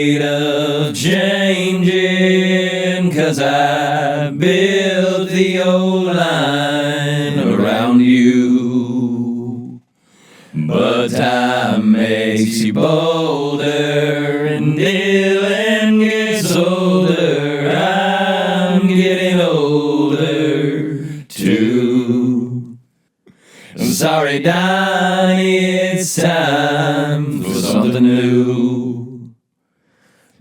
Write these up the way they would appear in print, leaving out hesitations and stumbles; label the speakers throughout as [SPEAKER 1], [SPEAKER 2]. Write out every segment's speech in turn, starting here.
[SPEAKER 1] afraid of changing, 'cause I built the old line around you. But time makes you bolder, and Dylan gets older. I'm getting older too. I'm sorry, Donny, it's time for something new.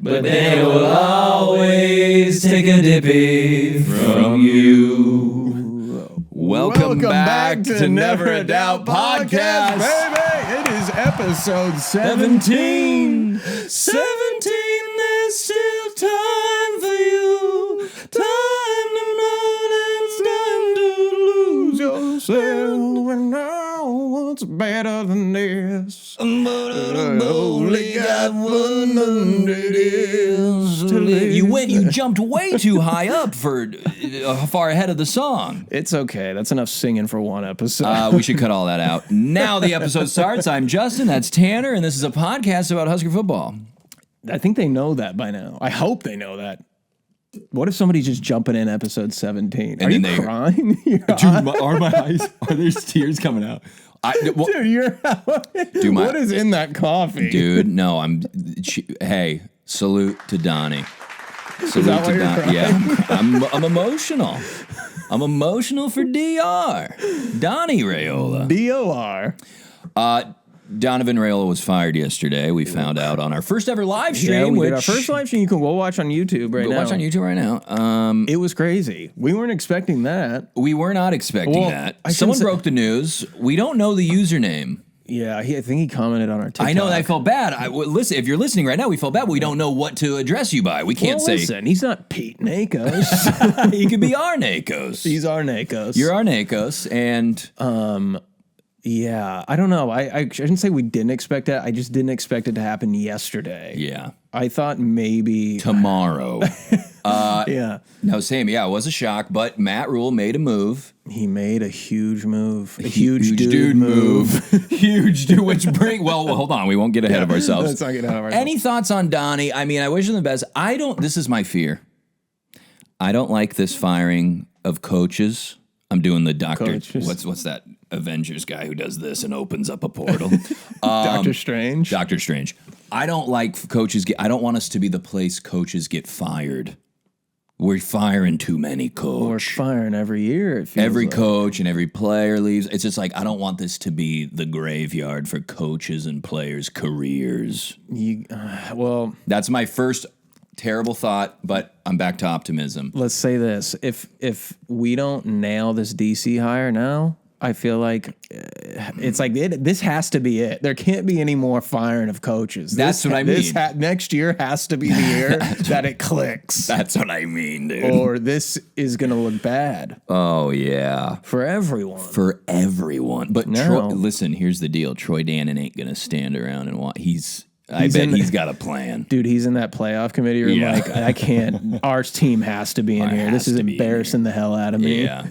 [SPEAKER 1] But they will always take a dippy from you. Welcome back to Never a Doubt Podcast,
[SPEAKER 2] baby. It is episode 17.
[SPEAKER 1] 17, there's still time for you. Time to run and time to lose
[SPEAKER 2] yourself. And now what's better than this?
[SPEAKER 1] But I've only got 100 years to live. You jumped way too high up for far ahead of the song.
[SPEAKER 2] It's okay. That's enough singing for one episode.
[SPEAKER 1] We should cut all that out. Now the episode starts. I'm Justin. That's Tanner. And this is a podcast about Husker football.
[SPEAKER 2] I think they know that by now. I hope they know that. What if somebody's just jumping in episode 17?
[SPEAKER 1] And
[SPEAKER 2] are you crying?
[SPEAKER 1] Dude, are my eyes? Are there tears coming out?
[SPEAKER 2] Dude, what is in that coffee?
[SPEAKER 1] Dude, no, hey, salute to Donny.
[SPEAKER 2] Salute to Donny.
[SPEAKER 1] Yeah, I'm emotional. I'm emotional for DR. Donny Raiola.
[SPEAKER 2] D-O-R.
[SPEAKER 1] Donovan Raiola was fired yesterday. We found out on our first ever live stream.
[SPEAKER 2] Yeah, we did our first live stream. You can go watch on YouTube right now.
[SPEAKER 1] Go watch on YouTube right now.
[SPEAKER 2] It was crazy. We weren't expecting that.
[SPEAKER 1] We were not expecting that. Someone broke the news. We don't know the username.
[SPEAKER 2] Yeah, I think he commented on our TikTok.
[SPEAKER 1] I know, I felt bad. Listen, if you're listening right now, we felt bad, but we don't know what to address you by. We can't say.
[SPEAKER 2] Listen, he's not Pete Nakos.
[SPEAKER 1] He could be our Nakos.
[SPEAKER 2] He's our Nakos.
[SPEAKER 1] You're our Nakos, and
[SPEAKER 2] yeah, I don't know. I shouldn't say we didn't expect it. I just didn't expect it to happen yesterday.
[SPEAKER 1] Yeah,
[SPEAKER 2] I thought maybe
[SPEAKER 1] tomorrow.
[SPEAKER 2] Yeah.
[SPEAKER 1] No, same. Yeah, it was a shock, but Matt Rule made a move.
[SPEAKER 2] He made a huge move. A huge
[SPEAKER 1] dude move. Huge dude, well, hold on. We won't get ahead of ourselves.
[SPEAKER 2] Let's not get ahead of ourselves.
[SPEAKER 1] Any thoughts on Donny? I mean, I wish him the best. This is my fear. I don't like this firing of coaches. I'm doing the doctor. What's that Avengers guy who does this and opens up a portal?
[SPEAKER 2] Doctor Strange.
[SPEAKER 1] Doctor Strange. I don't like coaches. I don't want us to be the place coaches get fired. We're firing too many coaches.
[SPEAKER 2] We're firing every year.
[SPEAKER 1] Every coach and every player leaves. It's just like, I don't want this to be the graveyard for coaches and players' careers.
[SPEAKER 2] Well,
[SPEAKER 1] that's my first terrible thought, but I'm back to optimism.
[SPEAKER 2] Let's say this. If we don't nail this DC hire now, I feel like it's like this has to be it. There can't be any more firing of coaches.
[SPEAKER 1] That's what I mean.
[SPEAKER 2] Next year has to be the year that it clicks.
[SPEAKER 1] That's what I mean, dude.
[SPEAKER 2] Or this is going to look bad.
[SPEAKER 1] Oh, yeah.
[SPEAKER 2] For everyone.
[SPEAKER 1] For everyone. But
[SPEAKER 2] no.
[SPEAKER 1] Listen, here's the deal. Troy Dannon ain't going to stand around and watch. I bet he's got a plan.
[SPEAKER 2] Dude, he's in that playoff committee room like, I can't. Our team has to be in here. This is embarrassing the hell out of me.
[SPEAKER 1] Yeah.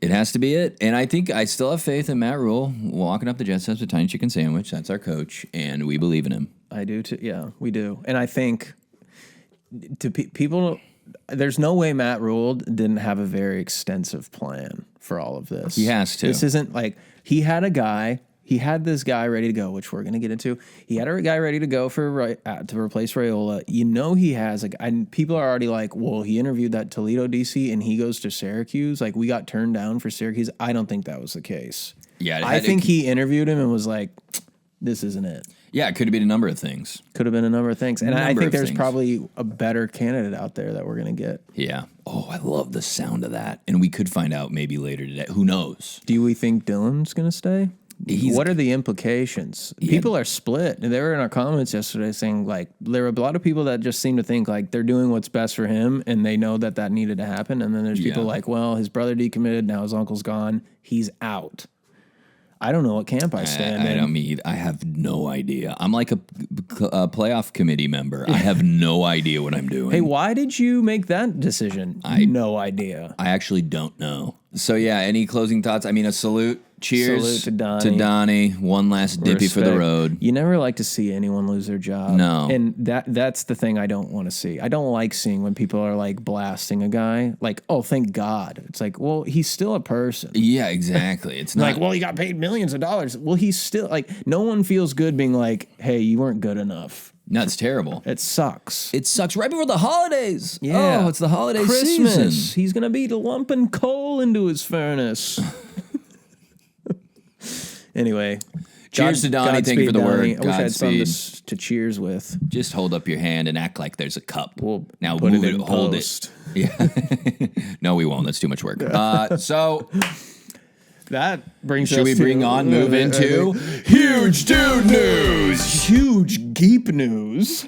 [SPEAKER 1] It has to be it. And I think I still have faith in Matt Rule walking up the jet steps with a tiny chicken sandwich. That's our coach, and we believe in him.
[SPEAKER 2] I do, too. Yeah, we do. And I think to people, there's no way Matt Rule didn't have a very extensive plan for all of this.
[SPEAKER 1] He has to.
[SPEAKER 2] This isn't like he had this guy ready to go, which we're going to get into. He had a guy ready to go to replace Raiola. You know he has and people are already like, well, he interviewed that Toledo DC and he goes to Syracuse. Like, we got turned down for Syracuse. I don't think that was the case.
[SPEAKER 1] Yeah,
[SPEAKER 2] I think he interviewed him and was like, this isn't it.
[SPEAKER 1] Yeah, it could have been a number of things.
[SPEAKER 2] And I think there's probably a better candidate out there that we're going to get.
[SPEAKER 1] Yeah. Oh, I love the sound of that. And we could find out maybe later today. Who knows?
[SPEAKER 2] Do we think Dylan's going to stay? What are the implications? Yeah. People are split. They were in our comments yesterday saying, like, there were a lot of people that just seem to think, like, they're doing what's best for him, and they know that needed to happen. And then there's people like, well, his brother decommitted, now his uncle's gone, he's out. I don't know what camp I stand in.
[SPEAKER 1] I have no idea. I'm like a playoff committee member. I have no idea what I'm doing.
[SPEAKER 2] Hey, why did you make that decision? No idea.
[SPEAKER 1] I actually don't know. So, yeah, any closing thoughts? I mean, a salute Cheers
[SPEAKER 2] Salute to Donny.
[SPEAKER 1] to Donny. One last dippy for the road.
[SPEAKER 2] You never like to see anyone lose their job.
[SPEAKER 1] No.
[SPEAKER 2] And that's the thing I don't want to see. I don't like seeing when people are like blasting a guy. Like, oh, thank God. It's like, well, he's still a person.
[SPEAKER 1] Yeah, exactly. It's not
[SPEAKER 2] Like, well, he got paid millions of dollars. Well, he's still like, no one feels good being like, hey, you weren't good enough.
[SPEAKER 1] No, it's terrible.
[SPEAKER 2] It sucks.
[SPEAKER 1] It sucks right before the holidays.
[SPEAKER 2] Yeah.
[SPEAKER 1] Oh, it's the holiday
[SPEAKER 2] Christmas.
[SPEAKER 1] season.
[SPEAKER 2] He's going to be lumping coal into his furnace. Anyway.
[SPEAKER 1] Cheers to Donny. Thank you for the
[SPEAKER 2] Donny.
[SPEAKER 1] word.
[SPEAKER 2] I wish I had something
[SPEAKER 1] Godspeed.
[SPEAKER 2] to cheers with.
[SPEAKER 1] Just hold up your hand and act like there's a cup.
[SPEAKER 2] We'll
[SPEAKER 1] now
[SPEAKER 2] put
[SPEAKER 1] move
[SPEAKER 2] it in
[SPEAKER 1] hold
[SPEAKER 2] post.
[SPEAKER 1] it. Yeah. No, we won't. That's too much work. So
[SPEAKER 2] That brings
[SPEAKER 1] should
[SPEAKER 2] us
[SPEAKER 1] we
[SPEAKER 2] to
[SPEAKER 1] move into huge dude news?
[SPEAKER 2] huge Geep news.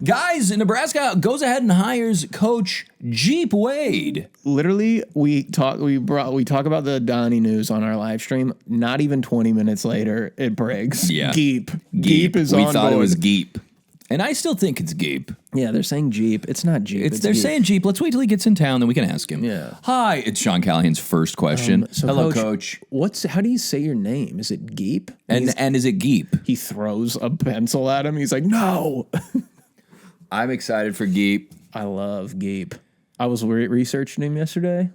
[SPEAKER 1] Guys, Nebraska goes ahead and hires Coach Jeep Wade.
[SPEAKER 2] Literally, we talk about the Donny news on our live stream. Not even 20 minutes later, it breaks.
[SPEAKER 1] Yeah.
[SPEAKER 2] Geep is on
[SPEAKER 1] We thought
[SPEAKER 2] board.
[SPEAKER 1] it was Geep. And I still think it's Geep.
[SPEAKER 2] Yeah, they're saying Jeep. It's not Jeep.
[SPEAKER 1] They're
[SPEAKER 2] Geep.
[SPEAKER 1] saying Jeep. Let's wait till he gets in town, then we can ask him.
[SPEAKER 2] Yeah.
[SPEAKER 1] Hi, it's Sean Callahan's first question.
[SPEAKER 2] So
[SPEAKER 1] Hello, Coach.
[SPEAKER 2] How do you say your name? Is it Geep?
[SPEAKER 1] And is it Geep?
[SPEAKER 2] He throws a pencil at him. He's like, no.
[SPEAKER 1] I'm excited for Geep.
[SPEAKER 2] I love Geep. I was researching him yesterday.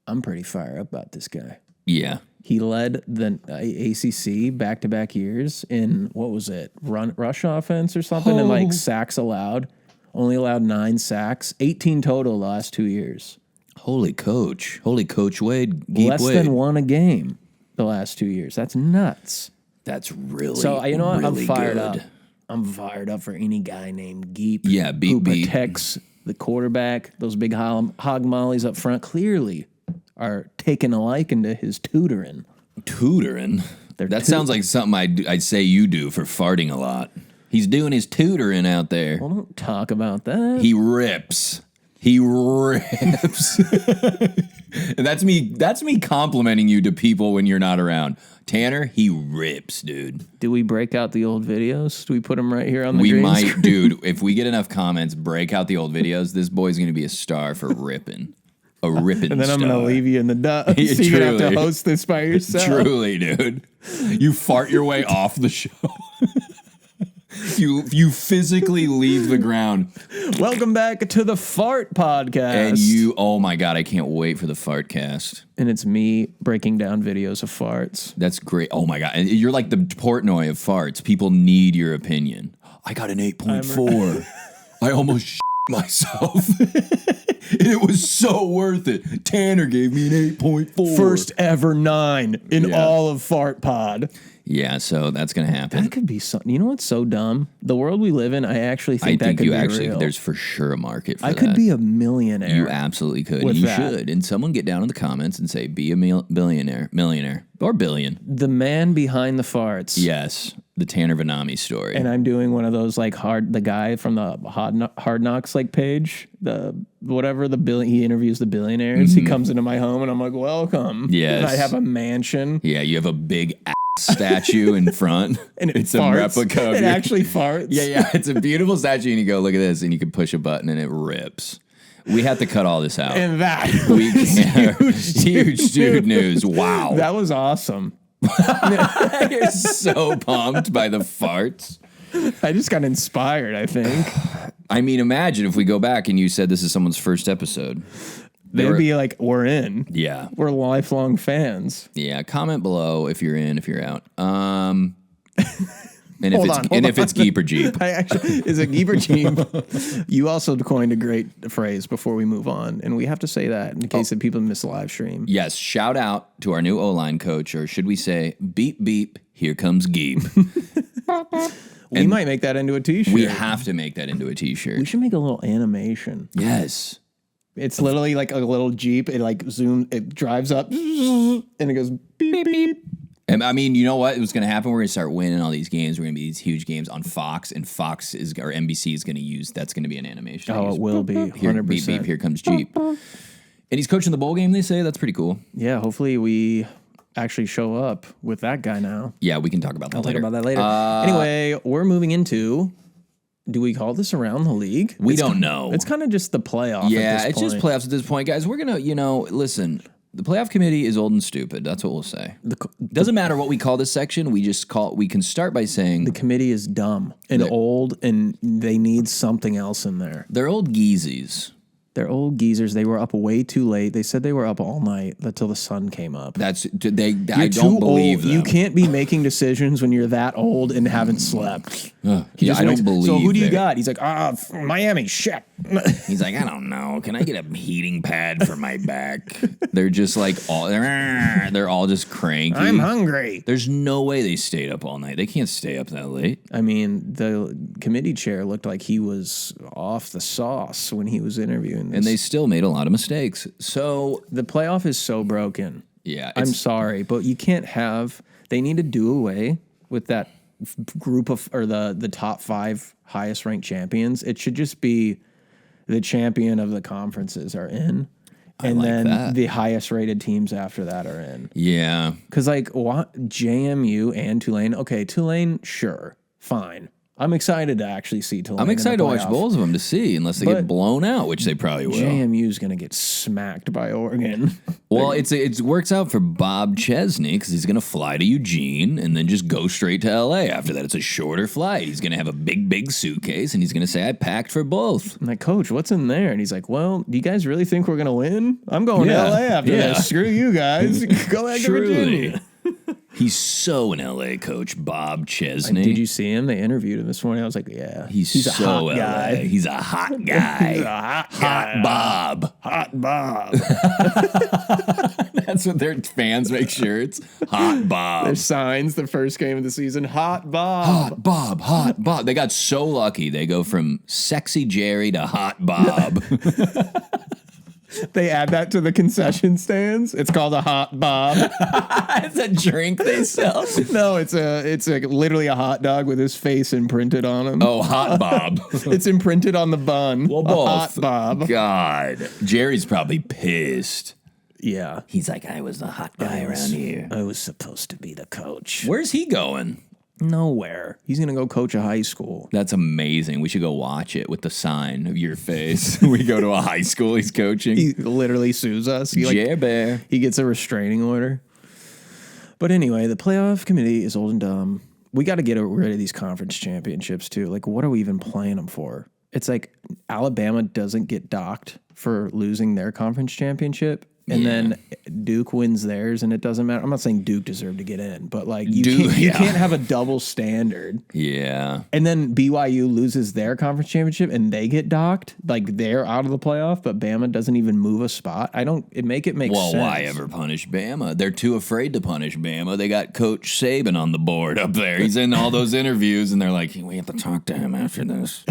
[SPEAKER 2] I'm pretty fired up about this guy.
[SPEAKER 1] Yeah.
[SPEAKER 2] He led the ACC back-to-back years in, what was it, rush offense or something, and like sacks allowed. Only allowed 9 sacks, 18 total last 2 years.
[SPEAKER 1] Holy Coach Wade. Geep
[SPEAKER 2] Less
[SPEAKER 1] Wade.
[SPEAKER 2] than 1 a game the last 2 years. That's nuts.
[SPEAKER 1] That's really,
[SPEAKER 2] So, you know what? I'm
[SPEAKER 1] really
[SPEAKER 2] fired
[SPEAKER 1] good.
[SPEAKER 2] up. I'm fired up for any guy named Geep.
[SPEAKER 1] Yeah,
[SPEAKER 2] who
[SPEAKER 1] beep.
[SPEAKER 2] protects the quarterback. Those big hog mollies up front clearly are taking a liking to his tutoring.
[SPEAKER 1] Tutorin? That sounds like something I'd say you do for farting a lot. He's doing his tutoring out there.
[SPEAKER 2] Well, don't talk about that.
[SPEAKER 1] He rips. And that's me complimenting you to people when you're not around. Tanner, he rips, dude.
[SPEAKER 2] Do we break out the old videos? Do we put them right here on the
[SPEAKER 1] We
[SPEAKER 2] green
[SPEAKER 1] might,
[SPEAKER 2] screen?
[SPEAKER 1] dude. If we get enough comments, break out the old videos. This boy's going to be a star for ripping. A ripping
[SPEAKER 2] And then I'm going to leave you in the dust.
[SPEAKER 1] Yeah,
[SPEAKER 2] So you're going to have to
[SPEAKER 1] truly.
[SPEAKER 2] host this by yourself.
[SPEAKER 1] Truly, dude. You fart your way off the show. You physically leave the ground.
[SPEAKER 2] Welcome back to the Fart Podcast.
[SPEAKER 1] And oh my God, I can't wait for the fart cast.
[SPEAKER 2] And it's me breaking down videos of farts.
[SPEAKER 1] That's great. Oh my God. And you're like the Portnoy of farts. People need your opinion. I got an 8.4. I almost shit myself. And it was so worth it. Tanner gave me an 8.4.
[SPEAKER 2] First ever 9 in all of Fart Pod.
[SPEAKER 1] Yeah, so that's going to happen.
[SPEAKER 2] That could be something. You know what's so dumb? The world we live in, I actually think that could be real.
[SPEAKER 1] There's for sure a market for that.
[SPEAKER 2] I could be a millionaire.
[SPEAKER 1] You absolutely could.
[SPEAKER 2] with
[SPEAKER 1] You
[SPEAKER 2] that.
[SPEAKER 1] should. And someone get down in the comments and say, be a millionaire, or billion.
[SPEAKER 2] The man behind the farts.
[SPEAKER 1] Yes, the Tanner Vonnahme story.
[SPEAKER 2] And I'm doing one of those like the guy from the Hard Knocks like page, he interviews the billionaires. He comes into my home and I'm like, welcome.
[SPEAKER 1] Yes.
[SPEAKER 2] And I have a mansion.
[SPEAKER 1] Yeah, you have a big ass statue in front.
[SPEAKER 2] And
[SPEAKER 1] it's
[SPEAKER 2] farts.
[SPEAKER 1] a replica of
[SPEAKER 2] It
[SPEAKER 1] your-
[SPEAKER 2] actually farts.
[SPEAKER 1] Yeah, it's a beautiful statue, and you go, look at this, and you can push a button, and it rips. We have to cut all this out.
[SPEAKER 2] And that
[SPEAKER 1] We
[SPEAKER 2] was
[SPEAKER 1] can't. Huge dude news. Wow.
[SPEAKER 2] That was awesome.
[SPEAKER 1] You're so pumped by the farts.
[SPEAKER 2] I just got inspired, I think.
[SPEAKER 1] I mean, imagine if we go back and you said this is someone's first episode.
[SPEAKER 2] They'd be like, we're in.
[SPEAKER 1] Yeah.
[SPEAKER 2] We're lifelong fans.
[SPEAKER 1] Yeah. Comment below if you're in, if you're out. And if
[SPEAKER 2] Hold
[SPEAKER 1] it's
[SPEAKER 2] on,
[SPEAKER 1] and if it's Geep or Jeep.
[SPEAKER 2] I actually is it Geep or Jeep? You also coined a great phrase before we move on, and we have to say that in case that people miss the live stream.
[SPEAKER 1] Yes. Shout out to our new O-line coach, or should we say, beep beep, here comes Geep.
[SPEAKER 2] We might make that into a t-shirt.
[SPEAKER 1] We have to make that into a t-shirt.
[SPEAKER 2] We should make a little animation.
[SPEAKER 1] Yes.
[SPEAKER 2] It's literally like a little Jeep. It like it drives up and it goes beep beep.
[SPEAKER 1] And I mean, you know what? It was going to happen. We're going to start winning all these games. We're going to be these huge games on Fox, and Fox is or NBC is going to use. That's going to be an animation.
[SPEAKER 2] Oh, it will be 100%.
[SPEAKER 1] Here, beep beep. Here comes Jeep. And he's coaching the bowl game. They say that's pretty cool.
[SPEAKER 2] Yeah, hopefully we actually show up with that guy now.
[SPEAKER 1] Yeah, we can talk about that
[SPEAKER 2] I'll
[SPEAKER 1] later.
[SPEAKER 2] talk about that later. Anyway, we're moving into. Do we call this around the league?
[SPEAKER 1] We don't know.
[SPEAKER 2] It's kind of just the playoff.
[SPEAKER 1] Yeah,
[SPEAKER 2] at this
[SPEAKER 1] it's
[SPEAKER 2] point.
[SPEAKER 1] just playoffs at this point, guys. We're gonna, listen. The playoff committee is old and stupid. That's what we'll say. Doesn't matter what we call this section. We can start by saying
[SPEAKER 2] the committee is dumb and old, and they need something else in there.
[SPEAKER 1] They're old geezies.
[SPEAKER 2] They're old geezers. They were up way too late. They said they were up all night until the sun came up.
[SPEAKER 1] I don't believe them.
[SPEAKER 2] You can't be making decisions when you're that old and haven't slept.
[SPEAKER 1] I don't believe.
[SPEAKER 2] So who do you got? He's like, Miami, shit.
[SPEAKER 1] He's like, I don't know. Can I get a heating pad for my back? They're just like they're all just cranky.
[SPEAKER 2] I'm hungry.
[SPEAKER 1] There's no way they stayed up all night. They can't stay up that late.
[SPEAKER 2] I mean, the committee chair looked like he was off the sauce when he was interviewing this.
[SPEAKER 1] And they still made a lot of mistakes. So
[SPEAKER 2] the playoff is so broken.
[SPEAKER 1] Yeah.
[SPEAKER 2] I'm sorry, but you can't have, they need to do away with that group of, or the top 5 highest ranked champions. It should just be the champion of the conferences are in. And then the highest rated teams after that are in.
[SPEAKER 1] Yeah.
[SPEAKER 2] Because JMU and Tulane. Okay, Tulane, sure, fine. I'm excited to actually see Tulane.
[SPEAKER 1] I'm excited to watch both of them to see, unless they get blown out, which they probably will.
[SPEAKER 2] JMU is going to get smacked by Oregon.
[SPEAKER 1] Well, it works out for Bob Chesney because he's going to fly to Eugene and then just go straight to L.A. After that. It's a shorter flight. He's going to have a big suitcase, and he's going to say, I packed for both.
[SPEAKER 2] I'm like, Coach, what's in there? And he's like, well, do you guys really think we're going to win? I'm going to L.A. after this. Screw you guys. Go back to Virginia.
[SPEAKER 1] He's so an LA coach, Bob Chesney.
[SPEAKER 2] Did you see him? They interviewed him this morning. I was like, yeah.
[SPEAKER 1] He's
[SPEAKER 2] a
[SPEAKER 1] so
[SPEAKER 2] hot
[SPEAKER 1] LA.
[SPEAKER 2] guy.
[SPEAKER 1] He's a hot guy.
[SPEAKER 2] He's a hot guy.
[SPEAKER 1] Bob.
[SPEAKER 2] Hot Bob.
[SPEAKER 1] That's what their fans make shirts. Hot Bob.
[SPEAKER 2] Their signs the first game of the season. Hot Bob.
[SPEAKER 1] Hot Bob. Hot Bob. They got so lucky. They go from sexy Jerry to hot Bob.
[SPEAKER 2] They add that to the concession stands. It's called a hot Bob.
[SPEAKER 1] It's a drink they sell.
[SPEAKER 2] No, it's literally a hot dog with his face imprinted on him.
[SPEAKER 1] Oh, hot Bob.
[SPEAKER 2] It's imprinted on the bun.
[SPEAKER 1] Well, both.
[SPEAKER 2] Hot Bob.
[SPEAKER 1] God, Jerry's probably pissed.
[SPEAKER 2] Yeah,
[SPEAKER 1] he's like, I was the hot guy around here.
[SPEAKER 2] I was supposed to be the coach.
[SPEAKER 1] Where's he going?
[SPEAKER 2] Nowhere. He's going to go coach a high school.
[SPEAKER 1] That's amazing. We should go watch it with the sign of your face. We go to a high school he's coaching.
[SPEAKER 2] He literally sues us. He gets a restraining order. But anyway, the playoff committee is old and dumb. We got to get rid of these conference championships too. Like, what are we even playing them for? It's like Alabama doesn't get docked for losing their conference championship. And then Duke wins theirs, and it doesn't matter. I'm not saying Duke deserved to get in, but like you can't have a double standard.
[SPEAKER 1] Yeah.
[SPEAKER 2] And then BYU loses their conference championship, and they get docked. Like they're out of the playoff, but Bama doesn't even move a spot. Make sense.
[SPEAKER 1] Well, why ever punish Bama? They're too afraid to punish Bama. They got Coach Saban on the board up there. He's in all those interviews, and they're like, we have to talk to him after this.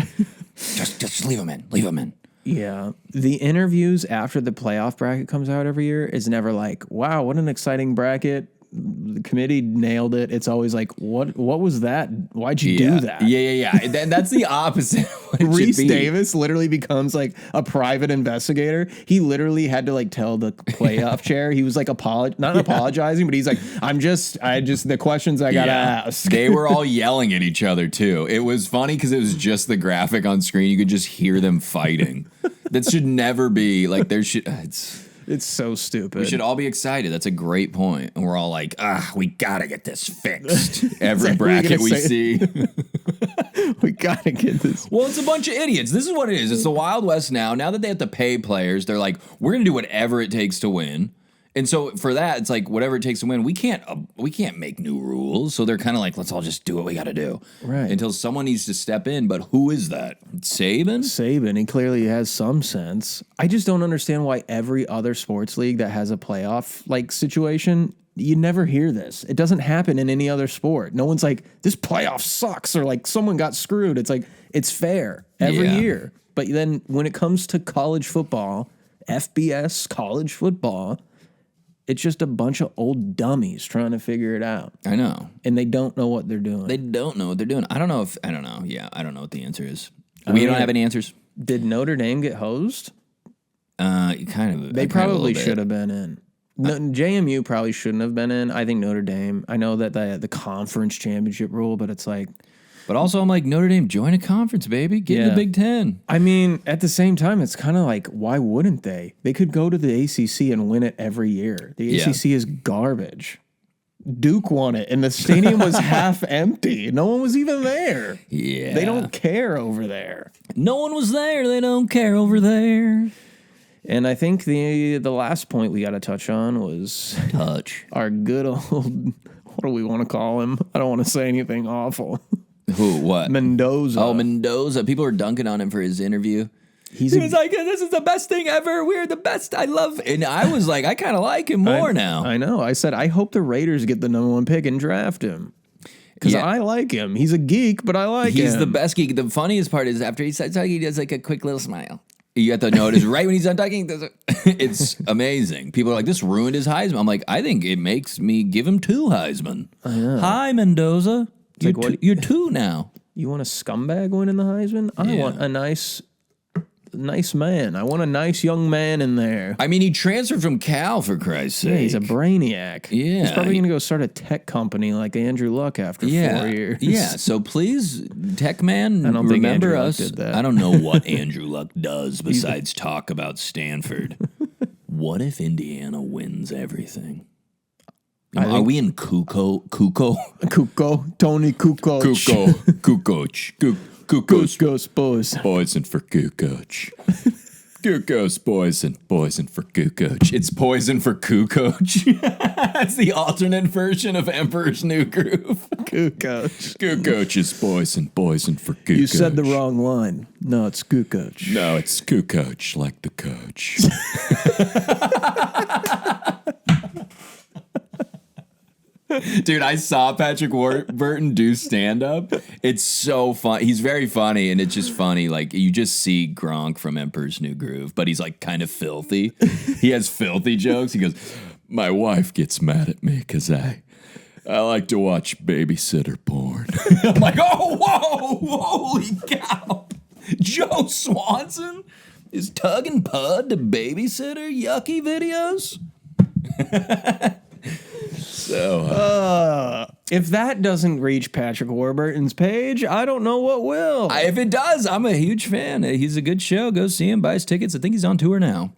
[SPEAKER 1] Just leave him in. Leave him in.
[SPEAKER 2] Yeah. The interviews after the playoff bracket comes out every year is never like, wow, what an exciting bracket. The committee nailed it. It's always like, what was that? Why'd you do that?
[SPEAKER 1] Yeah. And that's the opposite.
[SPEAKER 2] Reese Davis literally becomes like a private investigator. He literally had to like tell the playoff chair. He was like apologizing, but he's like, the questions I got to ask.
[SPEAKER 1] They were all yelling at each other too. It was funny because it was just the graphic on screen. You could just hear them fighting. That should never be like
[SPEAKER 2] It's so stupid.
[SPEAKER 1] We should all be excited. That's a great point. And we're all like, we got to get this fixed. Every bracket we see.
[SPEAKER 2] We got to get this.
[SPEAKER 1] Well, it's a bunch of idiots. This is what it is. It's the Wild West now. Now that they have to pay players, they're like, we're going to do whatever it takes to win. And so for that, it's like whatever it takes to win. We can't make new rules. So they're kind of like, let's all just do what we got to do,
[SPEAKER 2] right?
[SPEAKER 1] Until someone needs to step in. But who is that? Saban.
[SPEAKER 2] He clearly has some sense. I just don't understand why every other sports league that has a playoff like situation, you never hear this. It doesn't happen in any other sport. No one's like, this playoff sucks, or like someone got screwed. It's like it's fair every year. But then when it comes to college football, FBS college football, it's just a bunch of old dummies trying to figure it out.
[SPEAKER 1] I know.
[SPEAKER 2] And they don't know what they're doing.
[SPEAKER 1] I don't know. Yeah, I don't know what the answer is. We don't have any answers.
[SPEAKER 2] Did Notre Dame get hosed?
[SPEAKER 1] Kind of.
[SPEAKER 2] They probably should have been in. JMU probably shouldn't have been in. I think Notre Dame. I know that the conference championship rule, but it's like
[SPEAKER 1] But also, I'm like, Notre Dame, join a conference, baby. Get in the Big Ten.
[SPEAKER 2] I mean, at the same time, it's kind of like, why wouldn't they? They could go to the ACC and win it every year. The ACC is garbage. Duke won it, and the stadium was half empty. No one was even there.
[SPEAKER 1] Yeah.
[SPEAKER 2] They don't care over there.
[SPEAKER 1] No one was there. They don't care over there.
[SPEAKER 2] And I think the last point we got to touch on was our good old, what do we want to call him? I don't want to say anything awful.
[SPEAKER 1] Who? What?
[SPEAKER 2] Mendoza.
[SPEAKER 1] Oh, Mendoza. People were dunking on him for his interview. He was like, this is the best thing ever. We're the best. I love it. And I was like, I kind of like him more now.
[SPEAKER 2] I know. I said, I hope the Raiders get the #1 pick and draft him. Because I like him. He's a geek, but I like him.
[SPEAKER 1] He's the best geek. The funniest part is after he starts talking, he does like a quick little smile. You have to notice right when he's done talking. It's amazing. People are like, this ruined his Heisman. I'm like, I think it makes me give him 2 Heisman. Hi, Mendoza. You're 2 now.
[SPEAKER 2] You want a scumbag winning the Heisman? I want a nice man. I want a nice young man in there.
[SPEAKER 1] I mean, he transferred from Cal, for Christ's sake.
[SPEAKER 2] Yeah, he's a brainiac.
[SPEAKER 1] Yeah.
[SPEAKER 2] He's probably going to go start a tech company like Andrew Luck after 4 years.
[SPEAKER 1] Yeah, so please, tech man,
[SPEAKER 2] I don't think
[SPEAKER 1] remember
[SPEAKER 2] Andrew
[SPEAKER 1] us.
[SPEAKER 2] Luck did that.
[SPEAKER 1] I don't know what Andrew Luck does besides talk about Stanford. What if Indiana wins everything? Are we in Kuko?
[SPEAKER 2] Tony Kukoc.
[SPEAKER 1] Kukoc.
[SPEAKER 2] Kukoc boys.
[SPEAKER 1] Poison for Kukoc. Kukoc poison for Kukoc. It's poison for Kukoc. That's the alternate version of Emperor's New Groove.
[SPEAKER 2] Kukoc.
[SPEAKER 1] Kukoc is poison for Kukoc.
[SPEAKER 2] You said the wrong line. No, it's Kukoc.
[SPEAKER 1] No, it's Kukoc, like the coach. Dude, I saw Patrick Warburton do stand-up. It's so fun. He's very funny, and it's just funny. Like, you just see Kronk from Emperor's New Groove, but he's, like, kind of filthy. He has filthy jokes. He goes, my wife gets mad at me because I like to watch babysitter porn. I'm like, oh, whoa, holy cow. Joe Swanson is tugging Pud to babysitter yucky videos? So,
[SPEAKER 2] if that doesn't reach Patrick Warburton's page, I don't know what will.
[SPEAKER 1] If it does, I'm a huge fan. He's a good show. Go see him, buy his tickets. I think he's on tour now.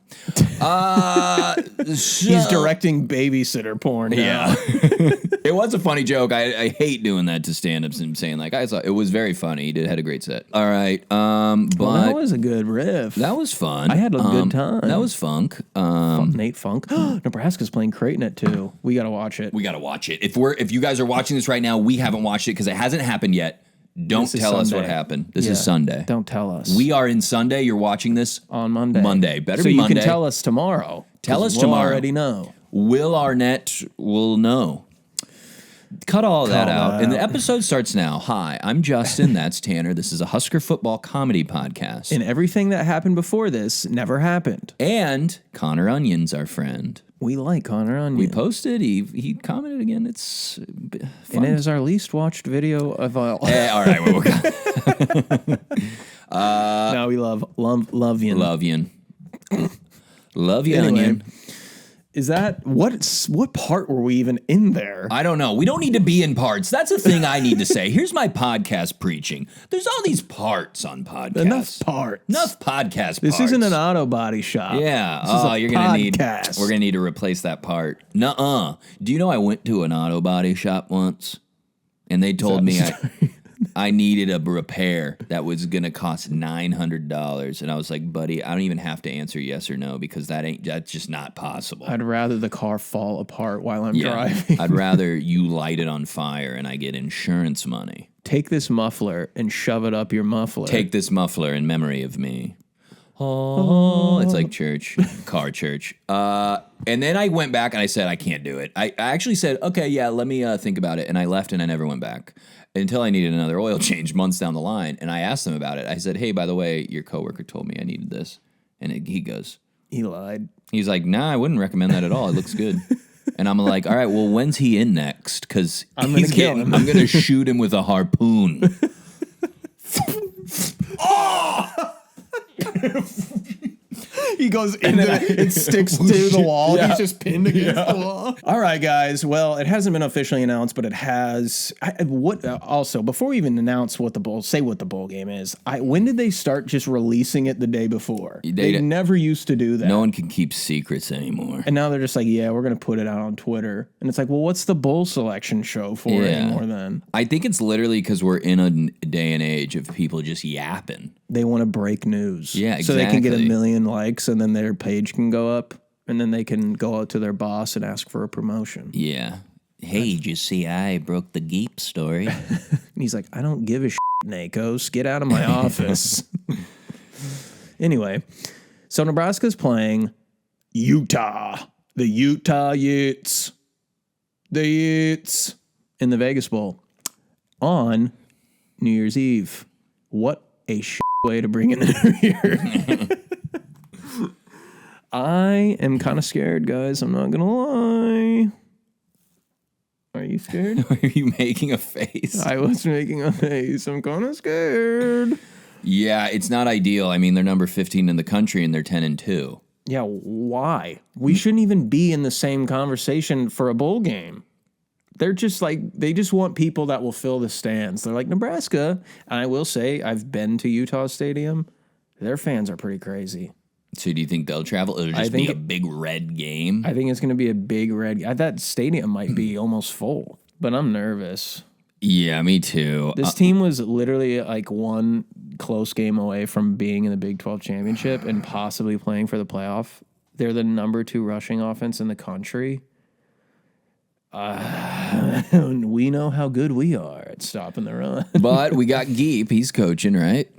[SPEAKER 2] He's directing babysitter porn now.
[SPEAKER 1] Yeah. It was a funny joke. I hate doing that to stand-ups and saying, like, I saw it was very funny. He had a great set. All right. But
[SPEAKER 2] that was a good riff.
[SPEAKER 1] That was fun.
[SPEAKER 2] I had a good time.
[SPEAKER 1] That was funk.
[SPEAKER 2] Nate Funk. Nebraska's playing Creighton at 2. We got to watch it.
[SPEAKER 1] We got to watch it. If you guys are watching this right now, we haven't watched it because it hasn't happened yet. Don't tell us what happened. This is Sunday.
[SPEAKER 2] Don't tell us.
[SPEAKER 1] We are in Sunday. You're watching this
[SPEAKER 2] on Monday.
[SPEAKER 1] Monday. Better be Monday.
[SPEAKER 2] So you can tell us tomorrow.
[SPEAKER 1] Tell us tomorrow.
[SPEAKER 2] We'll already know.
[SPEAKER 1] Will Arnett will know. Cut all that out. And the episode starts now. Hi, I'm Justin. That's Tanner. This is a Husker football comedy podcast.
[SPEAKER 2] And everything that happened before this never happened.
[SPEAKER 1] And Connor Onion's our friend.
[SPEAKER 2] We like Connor Onion.
[SPEAKER 1] We posted. He commented again. It's fun.
[SPEAKER 2] And it is our least watched video of all.
[SPEAKER 1] All right.
[SPEAKER 2] Now we love you.
[SPEAKER 1] Love you,
[SPEAKER 2] anyway,
[SPEAKER 1] Onion.
[SPEAKER 2] Is that what part were we even in there?
[SPEAKER 1] I don't know. We don't need to be in parts. That's the thing I need to say. Here's my podcast preaching. There's all these parts on podcasts.
[SPEAKER 2] Enough parts.
[SPEAKER 1] Enough podcast parts.
[SPEAKER 2] This isn't an auto body shop.
[SPEAKER 1] Yeah. We're gonna need to replace that part. Nuh-uh. Do you know I went to an auto body shop once, and they told me I needed a repair that was going to cost $900. And I was like, buddy, I don't even have to answer yes or no because that's just not possible.
[SPEAKER 2] I'd rather the car fall apart while I'm driving.
[SPEAKER 1] I'd rather you light it on fire and I get insurance money.
[SPEAKER 2] Take this muffler and shove it up your muffler.
[SPEAKER 1] Take this muffler in memory of me. Oh, it's like church, car church. And then I went back and I said, I can't do it. I actually said, okay, yeah, let me think about it. And I left and I never went back until I needed another oil change months down the line. And I asked them about it. I said, hey, by the way, your coworker told me I needed this. And he goes,
[SPEAKER 2] he lied.
[SPEAKER 1] He's like, nah, I wouldn't recommend that at all. It looks good. And I'm like, all right, well, when's he in next? Because
[SPEAKER 2] I'm going to kill him.
[SPEAKER 1] I'm going to shoot him with a harpoon.
[SPEAKER 2] He goes into it sticks to the wall. Yeah. He's just pinned against the wall. All right, guys. Well, it hasn't been officially announced, but it has. Also, before we even announce what the bowl game is, when did they start just releasing it the day before? They never used to do that.
[SPEAKER 1] No one can keep secrets anymore.
[SPEAKER 2] And now they're just like, yeah, we're going to put it out on Twitter. And it's like, well, what's the bowl selection show for anymore then?
[SPEAKER 1] I think it's literally because we're in a day and age of people just yapping.
[SPEAKER 2] They want to break news.
[SPEAKER 1] Yeah, exactly.
[SPEAKER 2] So they can get 1 million likes and then their page can go up and then they can go out to their boss and ask for a promotion.
[SPEAKER 1] Yeah. Hey, did you see I broke the Geep story?
[SPEAKER 2] And he's like, I don't give a shit, Nakos. Get out of my office. Anyway, so Nebraska's playing Utah. The Utah Utes. The Utes in the Vegas Bowl on New Year's Eve. What a way to bring in the new year. I am kind of scared, guys. I'm not going to lie. Are you scared?
[SPEAKER 1] Are you making a face?
[SPEAKER 2] I was making a face. I'm kind of scared.
[SPEAKER 1] Yeah, it's not ideal. I mean, they're number 15 in the country and they're 10-2.
[SPEAKER 2] Yeah, why? We shouldn't even be in the same conversation for a bowl game. They're just like, they just want people that will fill the stands. They're like, Nebraska, and I will say, I've been to Utah Stadium. Their fans are pretty crazy.
[SPEAKER 1] So do you think they'll travel? It'll just be a big red game?
[SPEAKER 2] I think it's going to be a big red game. That stadium might be almost full, but I'm nervous.
[SPEAKER 1] Yeah, me too.
[SPEAKER 2] This team was literally like one close game away from being in the Big 12 championship and possibly playing for the playoff. They're the number 2 rushing offense in the country. We know how good we are at stopping the run.
[SPEAKER 1] But we got Geep. He's coaching, right?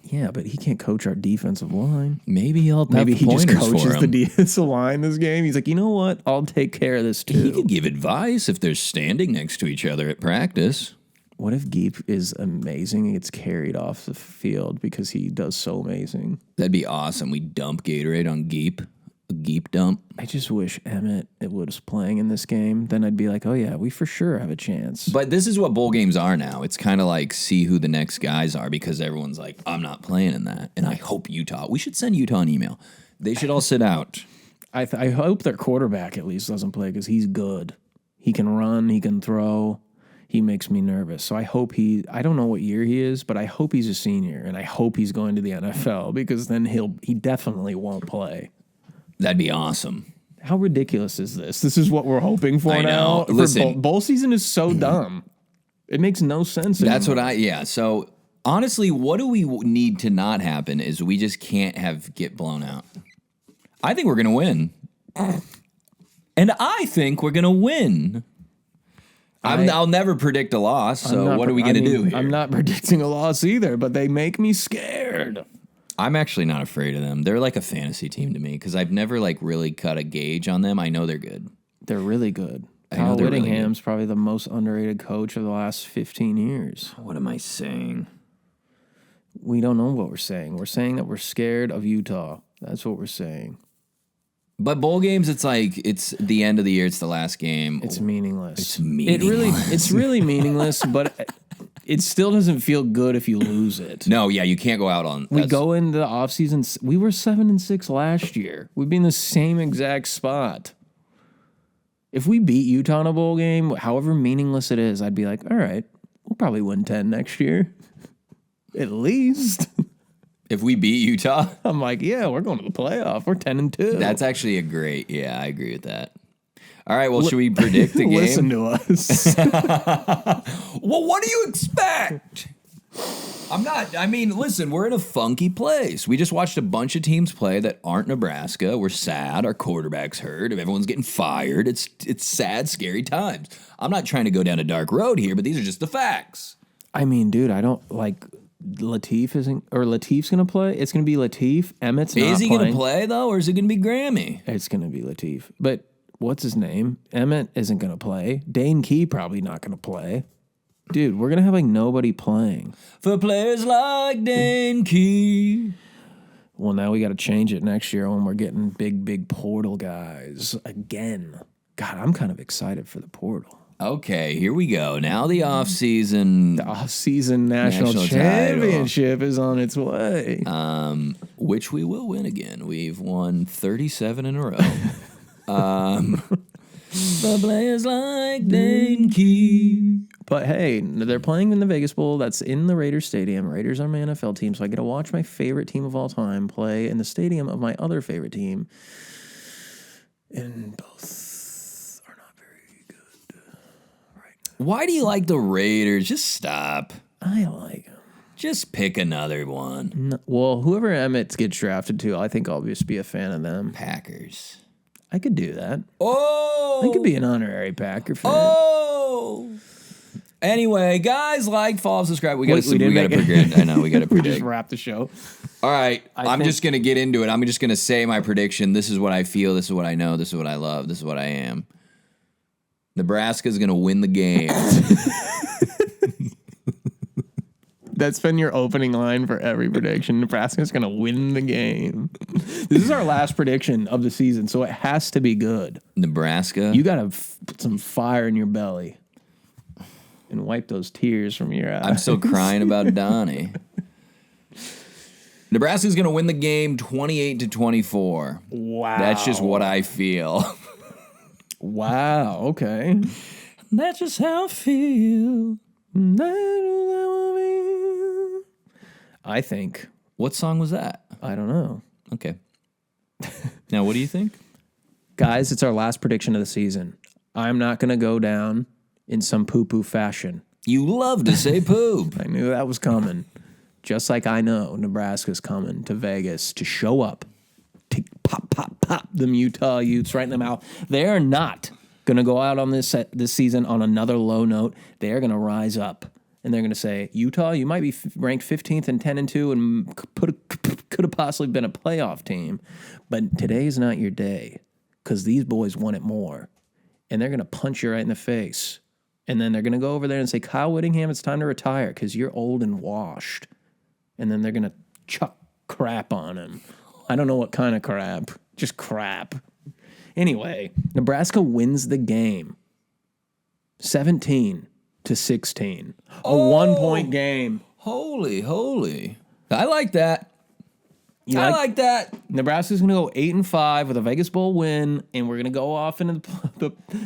[SPEAKER 2] Yeah, but he can't coach our defensive line.
[SPEAKER 1] Maybe he
[SPEAKER 2] just coaches the defensive line this game. He's like, you know what? I'll take care of this too.
[SPEAKER 1] He could give advice if they're standing next to each other at practice.
[SPEAKER 2] What if Geep is amazing and gets carried off the field because he does so amazing?
[SPEAKER 1] That'd be awesome. We dump Gatorade on Geep. A Geep dump.
[SPEAKER 2] I just wish Emmett was playing in this game. Then I'd be like, oh, yeah, we for sure have a chance.
[SPEAKER 1] But this is what bowl games are now. It's kind of like see who the next guys are because everyone's like, I'm not playing in that. And I hope Utah. We should send Utah an email. They should all sit out.
[SPEAKER 2] I hope their quarterback at least doesn't play because he's good. He can run. He can throw. He makes me nervous. So I hope I don't know what year he is, but I hope he's a senior. And I hope he's going to the NFL because then he definitely won't play.
[SPEAKER 1] That'd be awesome.
[SPEAKER 2] How ridiculous is this? This is what we're hoping for now.
[SPEAKER 1] Listen,
[SPEAKER 2] bowl season is so dumb. It makes no sense
[SPEAKER 1] That's
[SPEAKER 2] anymore.
[SPEAKER 1] So honestly, what do we need to not happen is we just can't get blown out. I think we're going to win. And I think we're going to win. I'll never predict a loss, so what are we going to do here?
[SPEAKER 2] I'm not predicting a loss either, but they make me scared.
[SPEAKER 1] I'm actually not afraid of them. They're like a fantasy team to me because I've never like really cut a gauge on them. I know they're good.
[SPEAKER 2] They're really good. Kyle Whittingham's probably the most underrated coach of the last 15 years.
[SPEAKER 1] What am I saying?
[SPEAKER 2] We don't know what we're saying. We're saying that we're scared of Utah. That's what we're saying.
[SPEAKER 1] But bowl games, it's like it's the end of the year. It's the last game.
[SPEAKER 2] It's meaningless.
[SPEAKER 1] It's meaningless.
[SPEAKER 2] It's really meaningless, but it still doesn't feel good if you lose it.
[SPEAKER 1] No, yeah, you can't go out on.
[SPEAKER 2] We go into the offseason. We were 7-6 last year. We'd be in the same exact spot. If we beat Utah in a bowl game, however meaningless it is, I'd be like, all right, we'll probably win 10 next year. At least.
[SPEAKER 1] If we beat Utah?
[SPEAKER 2] I'm like, yeah, we're going to the playoff. We're 10-2.
[SPEAKER 1] That's actually I agree with that. All right, well, should we predict the game?
[SPEAKER 2] Listen to us.
[SPEAKER 1] Well, what do you expect? Listen, we're in a funky place. We just watched a bunch of teams play that aren't Nebraska. We're sad. Our quarterback's hurt. Everyone's getting fired. It's sad, scary times. I'm not trying to go down a dark road here, but these are just the facts.
[SPEAKER 2] I mean, dude, I don't like Latif's going to play. It's going to be Latif. Emmett's not playing.
[SPEAKER 1] Is he going to play, though, or is it going to be Grammy?
[SPEAKER 2] It's going to be Latif. But what's his name? Emmett isn't going to play. Dane Key probably not going to play. Dude, we're going to have like nobody playing.
[SPEAKER 1] For players like Dane Key.
[SPEAKER 2] Well, now we got to change it next year when we're getting big portal guys again. God, I'm kind of excited for the portal.
[SPEAKER 1] Okay, here we go. Now the off-season...
[SPEAKER 2] The off-season national championship is on its way.
[SPEAKER 1] Which we will win again. We've won 37 in a row. The players like Dane Key.
[SPEAKER 2] But hey, they're playing in the Vegas Bowl. That's in the Raiders Stadium. Raiders are my NFL team, so I get to watch my favorite team of all time play in the stadium of my other favorite team. And both are not very good right now.
[SPEAKER 1] Why do you like the Raiders? Just stop.
[SPEAKER 2] I like them.
[SPEAKER 1] Just pick another one.
[SPEAKER 2] No, well, whoever Emmett gets drafted to, I think I'll just be a fan of them.
[SPEAKER 1] Packers.
[SPEAKER 2] I could do that.
[SPEAKER 1] Oh!
[SPEAKER 2] I could be an honorary Packer fan.
[SPEAKER 1] Oh! Anyway, guys, like, follow, subscribe. We got to predict. I know, we got to
[SPEAKER 2] We
[SPEAKER 1] predict.
[SPEAKER 2] just wrapped the show.
[SPEAKER 1] All right, I'm just going to get into it. I'm just going to say my prediction. This is what I feel. This is what I know. This is what I love. This is what I am. Nebraska's going to win the game.
[SPEAKER 2] That's been your opening line for every prediction. Nebraska's going to win the game. This is our last prediction of the season, so it has to be good.
[SPEAKER 1] Nebraska?
[SPEAKER 2] You got to put some fire in your belly and wipe those tears from your eyes.
[SPEAKER 1] I'm still crying about Donny. Nebraska's going to win the game 28-24.
[SPEAKER 2] Wow.
[SPEAKER 1] That's just what I feel.
[SPEAKER 2] Wow, okay.
[SPEAKER 1] That's just how I feel.
[SPEAKER 2] I think.
[SPEAKER 1] What song was that?
[SPEAKER 2] I don't know.
[SPEAKER 1] Okay. Now, what do you think?
[SPEAKER 2] Guys, it's our last prediction of the season. I'm not going to go down in some poo-poo fashion.
[SPEAKER 1] You love to say poop.
[SPEAKER 2] I knew that was coming. Just like I know Nebraska's coming to Vegas to show up, to pop them Utah Utes right in the mouth. They are not going to go out on this season on another low note. They are going to rise up, and they're going to say, Utah, you might be ranked 15th and 10-2 and could have possibly been a playoff team, but today is not your day because these boys want it more, and they're going to punch you right in the face. And then they're going to go over there and say, Kyle Whittingham, it's time to retire because you're old and washed. And then they're going to chuck crap on him. I don't know what kind of crap. Just crap. Anyway, Nebraska wins the game. 17-16. A 1-point game.
[SPEAKER 1] Holy. I like that. I like that.
[SPEAKER 2] Nebraska's going to go 8-5 with a Vegas Bowl win, and we're going to go off into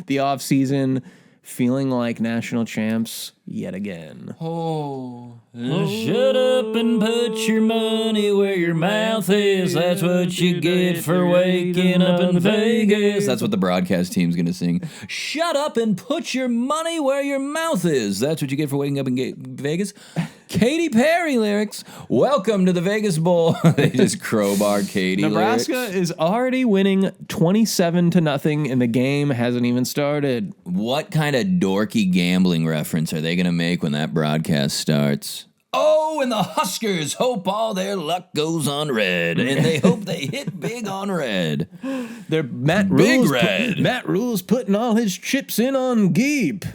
[SPEAKER 2] the offseason feeling like national champs yet again.
[SPEAKER 1] Shut up and put your money where your mouth is. That's what you get for waking up in Vegas. That's what the broadcast team's going to sing. Shut up and put your money where your mouth is. That's what you get for waking up in Vegas. Katy Perry lyrics. Welcome to the Vegas Bowl. They just crowbar Katy
[SPEAKER 2] Nebraska
[SPEAKER 1] lyrics.
[SPEAKER 2] is already winning 27-0, and the game hasn't even started.
[SPEAKER 1] What kind of dorky gambling reference are they going to make when that broadcast starts? Oh, and the Huskers hope all their luck goes on red, and they hope they hit big on red.
[SPEAKER 2] They're Matt Rule's putting all his chips in on Geep.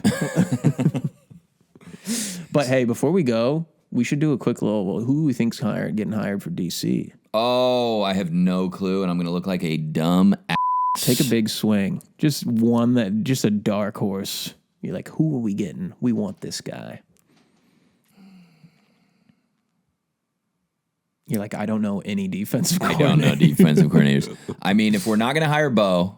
[SPEAKER 2] But hey, before we go, we should do a quick little, who we think's getting hired for DC?
[SPEAKER 1] Oh, I have no clue, and I'm going to look like a dumb ass.
[SPEAKER 2] Take a big swing. Just a dark horse. You're like, who are we getting? We want this guy. You're like, I don't know any defensive coordinators.
[SPEAKER 1] I don't know defensive coordinators. I mean, if we're not going to hire Bo,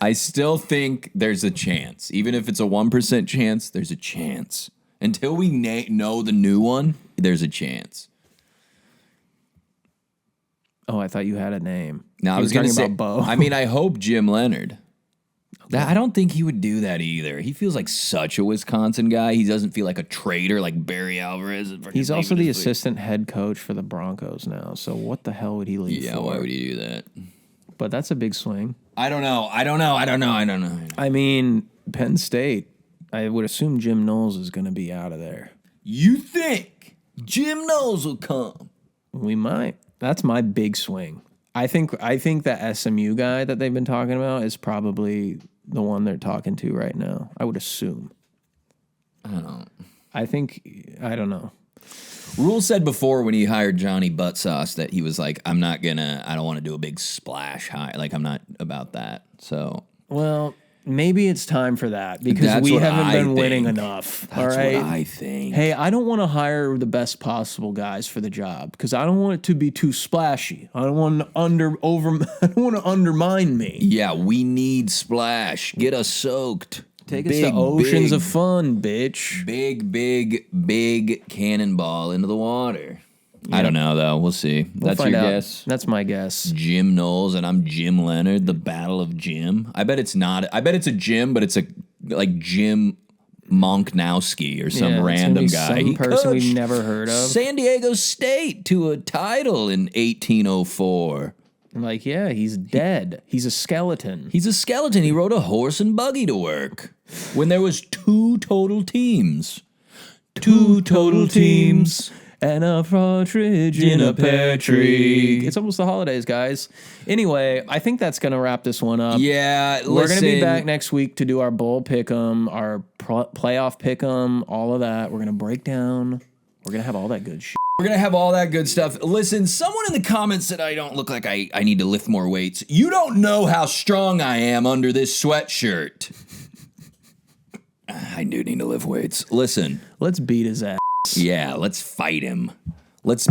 [SPEAKER 1] I still think there's a chance. Even if it's a 1% chance, there's a chance. Until we know the new one, there's a chance.
[SPEAKER 2] Oh, I thought you had a name.
[SPEAKER 1] No, I was going to say,
[SPEAKER 2] about Bo.
[SPEAKER 1] I mean, I hope Jim Leonard. Okay. I don't think he would do that either. He feels like such a Wisconsin guy. He doesn't feel like a traitor like Barry Alvarez.
[SPEAKER 2] He's also the assistant head coach for the Broncos now. So what the hell would he leave for?
[SPEAKER 1] Yeah, why would he do that?
[SPEAKER 2] But that's a big swing.
[SPEAKER 1] I don't know.
[SPEAKER 2] I mean, Penn State, I would assume Jim Knowles is going to be out of there.
[SPEAKER 1] You think Jim Knowles will come?
[SPEAKER 2] We might. That's my big swing. I think that SMU guy that they've been talking about is probably the one they're talking to right now. I would assume.
[SPEAKER 1] I
[SPEAKER 2] don't know.
[SPEAKER 1] Rule said before when he hired Johnny Buttsauce that he was like, I don't want to do a big splash hire. Like, I'm not about that. So,
[SPEAKER 2] well, maybe it's time for that because
[SPEAKER 1] That's
[SPEAKER 2] we
[SPEAKER 1] what
[SPEAKER 2] haven't
[SPEAKER 1] I
[SPEAKER 2] been winning
[SPEAKER 1] think.
[SPEAKER 2] enough.
[SPEAKER 1] That's
[SPEAKER 2] all right.
[SPEAKER 1] what I think.
[SPEAKER 2] Hey, I don't want to hire the best possible guys for the job because I don't want it to be too splashy. I don't want to I don't want to undermine me.
[SPEAKER 1] Yeah, we need splash. Get us soaked.
[SPEAKER 2] Take us to oceans of fun, bitch.
[SPEAKER 1] Big cannonball into the water. Yep. I don't know, though. We'll see. That's your guess?
[SPEAKER 2] That's my guess.
[SPEAKER 1] Jim Knowles, and I'm Jim Leonard, the Battle of Jim. I bet it's not. I bet it's a Jim, but it's a like Jim Monknowski or some random guy.
[SPEAKER 2] Some person we've never heard of.
[SPEAKER 1] San Diego State to a title in 1804.
[SPEAKER 2] Like, yeah, he's dead. He's a skeleton.
[SPEAKER 1] He's a skeleton. He rode a horse and buggy to work when there was 2 total teams. 2 total teams.
[SPEAKER 2] And a partridge in a pear tree. It's almost the holidays, guys. Anyway, I think that's going to wrap this one up.
[SPEAKER 1] Yeah,
[SPEAKER 2] we're going to be back next week to do our bowl pick'em, our playoff pick'em, all of that. We're going to break down. We're going to have all that good shit.
[SPEAKER 1] We're going to have all that good stuff. Listen, someone in the comments said I don't look like I need to lift more weights. You don't know how strong I am under this sweatshirt. I do need to lift weights. Listen.
[SPEAKER 2] Let's beat his ass.
[SPEAKER 1] Yeah, let's fight him. Let's